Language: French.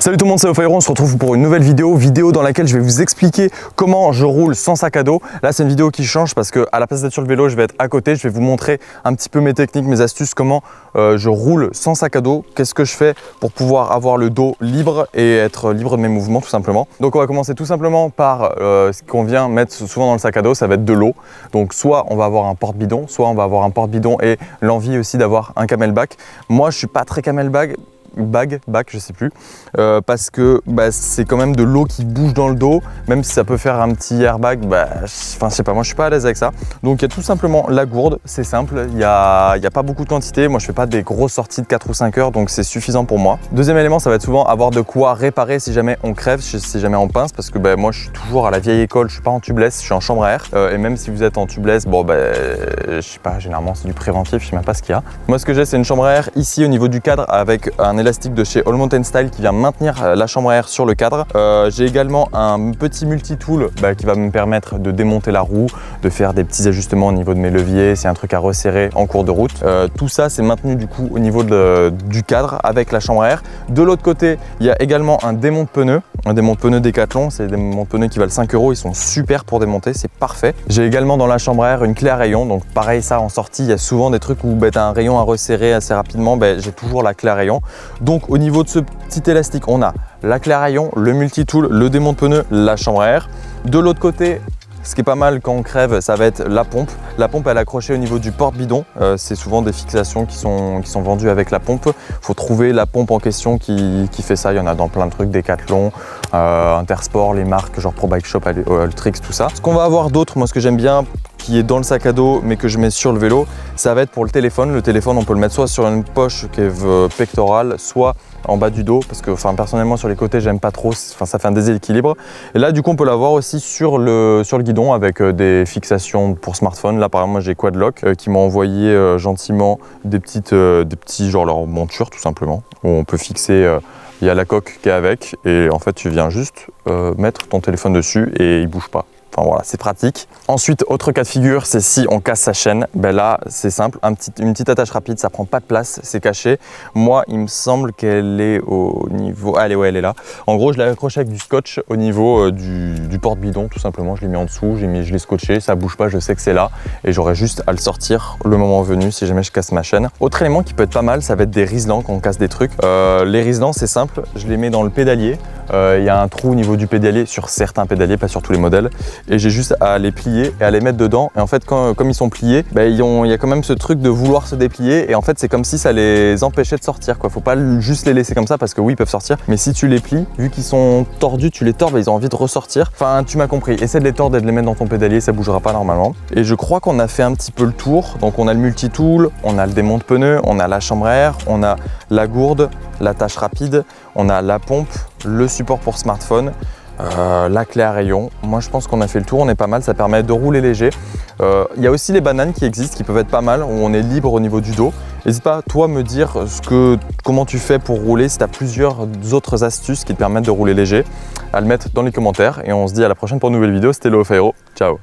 Salut tout le monde, c'est Ophairo, on se retrouve pour une nouvelle vidéo dans laquelle je vais vous expliquer comment je roule sans sac à dos. Là c'est une vidéo qui change parce que à la place d'être sur le vélo, je vais être à côté, je vais vous montrer un petit peu mes techniques, mes astuces, comment je roule sans sac à dos, qu'est-ce que je fais pour pouvoir avoir le dos libre et être libre de mes mouvements tout simplement. Donc on va commencer tout simplement par ce qu'on vient mettre souvent dans le sac à dos, ça va être de l'eau. Donc soit on va avoir un porte-bidon, soit on va avoir un porte-bidon et l'envie aussi d'avoir un camelback. Moi je suis pas très camelback, je sais plus, parce que c'est quand même de l'eau qui bouge dans le dos, même si ça peut faire un petit airbag, je sais pas, moi je suis pas à l'aise avec ça. Donc il y a tout simplement la gourde, c'est simple, il y a pas beaucoup de quantité, moi je fais pas des grosses sorties de 4 ou 5 heures, donc c'est suffisant pour moi. Deuxième élément, ça va être souvent avoir de quoi réparer si jamais on crève, si jamais on pince, parce que moi je suis toujours à la vieille école, je suis pas en tubeless, je suis en chambre à air, et même si vous êtes en tubeless, je sais pas, généralement c'est du préventif, je sais même pas ce qu'il y a. Moi ce que j'ai, c'est une chambre à air ici au niveau du cadre avec un élastique de chez All Mountain Style qui vient maintenir la chambre à air sur le cadre. J'ai également un petit multi-tool qui va me permettre de démonter la roue, de faire des petits ajustements au niveau de mes leviers, c'est un truc à resserrer en cours de route. Tout ça c'est maintenu du coup au niveau du cadre avec la chambre à air. De l'autre côté, il y a également un démonte-pneus, Decathlon, c'est des démonte-pneus qui valent 5 €, ils sont super pour démonter, c'est parfait. J'ai également dans la chambre à air une clé à rayon, donc pareil ça en sortie, il y a souvent des trucs où tu as un rayon à resserrer assez rapidement, j'ai toujours la clé à rayon. Donc au niveau de ce petit élastique, on a la clé à rayon, le multi-tool, le démonte-pneu, la chambre à air. De l'autre côté, ce qui est pas mal quand on crève, ça va être la pompe. La pompe, elle est accrochée au niveau du porte-bidon. C'est souvent des fixations qui sont vendues avec la pompe. Il faut trouver la pompe en question qui fait ça. Il y en a dans plein de trucs, Decathlon, Intersport, les marques genre Pro Bike Shop, Ultrix, tout ça. Ce qu'on va avoir d'autre, moi ce que j'aime bien, qui est dans le sac à dos mais que je mets sur le vélo, ça va être pour le téléphone. Le téléphone, on peut le mettre soit sur une poche qui est pectorale, soit en bas du dos, parce que personnellement sur les côtés j'aime pas trop, ça fait un déséquilibre. Et là du coup on peut l'avoir aussi sur le guidon avec des fixations pour smartphone. Là par exemple moi j'ai Quadlock qui m'a envoyé gentiment des petits genre leur monture tout simplement, où on peut fixer, il y a la coque qui est avec et en fait tu viens juste mettre ton téléphone dessus et il bouge pas. Enfin voilà, c'est pratique. Ensuite, autre cas de figure, c'est si on casse sa chaîne. Là, c'est simple, une petite attache rapide, ça prend pas de place, c'est caché. Moi, il me semble qu'elle est au niveau... Allez, ouais, elle est là. En gros, je l'ai accrochée avec du scotch au niveau du porte-bidon, tout simplement. Je l'ai mis en dessous, je l'ai scotché, ça bouge pas, je sais que c'est là. Et j'aurai juste à le sortir le moment venu si jamais je casse ma chaîne. Autre élément qui peut être pas mal, ça va être des riselants quand on casse des trucs. Les riselants, c'est simple, je les mets dans le pédalier. Il y a un trou au niveau du pédalier sur certains pédaliers, pas sur tous les modèles. Et j'ai juste à les plier et à les mettre dedans. Et en fait, comme ils sont pliés, il y a quand même ce truc de vouloir se déplier. Et en fait, c'est comme si ça les empêchait de sortir, quoi. Faut pas juste les laisser comme ça parce que oui, ils peuvent sortir. Mais si tu les plies, vu qu'ils sont tordus, tu les tords, ils ont envie de ressortir. Enfin, tu m'as compris. Essaie de les tordre et de les mettre dans ton pédalier, ça bougera pas normalement. Et je crois qu'on a fait un petit peu le tour. Donc, on a le multi-tool, on a le démonte-pneu, on a la chambre à air, on a la gourde, l'attache rapide, on a la pompe, le support pour smartphone. La clé à rayon, moi je pense qu'on a fait le tour, on est pas mal, ça permet de rouler léger. Il y a aussi les bananes qui existent, qui peuvent être pas mal, où on est libre au niveau du dos. N'hésite pas, toi, me dire comment tu fais pour rouler, si tu as plusieurs autres astuces qui te permettent de rouler léger, à le mettre dans les commentaires. Et on se dit à la prochaine pour une nouvelle vidéo, c'était le Ophairo, ciao.